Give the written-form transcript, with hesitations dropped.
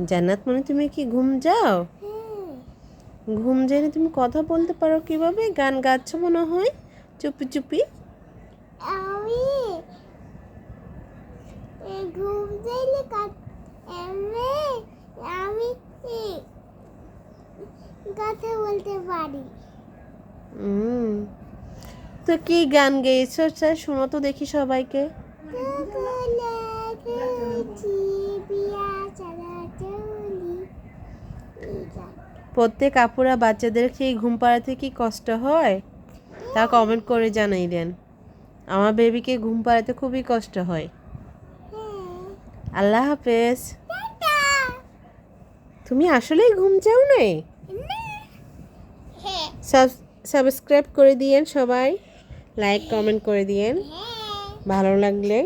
জান্নাত মনে তুমি কি ঘুম যাও? ঘুম জেনে তুমি কথা বলতে পারো কিভাবে? গান গাচ্ছ মনে হয় চুপি চুপি। আমি ঘুম যাইলে আমি আমি কথা বলতে পারি। তো কি গান গেয়েছো স্যার, শোনো তো দেখি সবাইকে। প্রত্যেক আপুরা বাচ্চাদের কি ঘুম পাড়াতে কি কষ্ট হয় তা কমেন্ট করে জানাই দেন। আমার বেবিকে ঘুম পাড়াতে খুবই কষ্ট হয়। আল্লাহ হাফেজ। তুমি আসলেই ঘুম চাও নাই? সাবস্ক্রাইব করে দিয়েন সবাই, লাইক কমেন্ট করে দিয়েন ভালো লাগলে।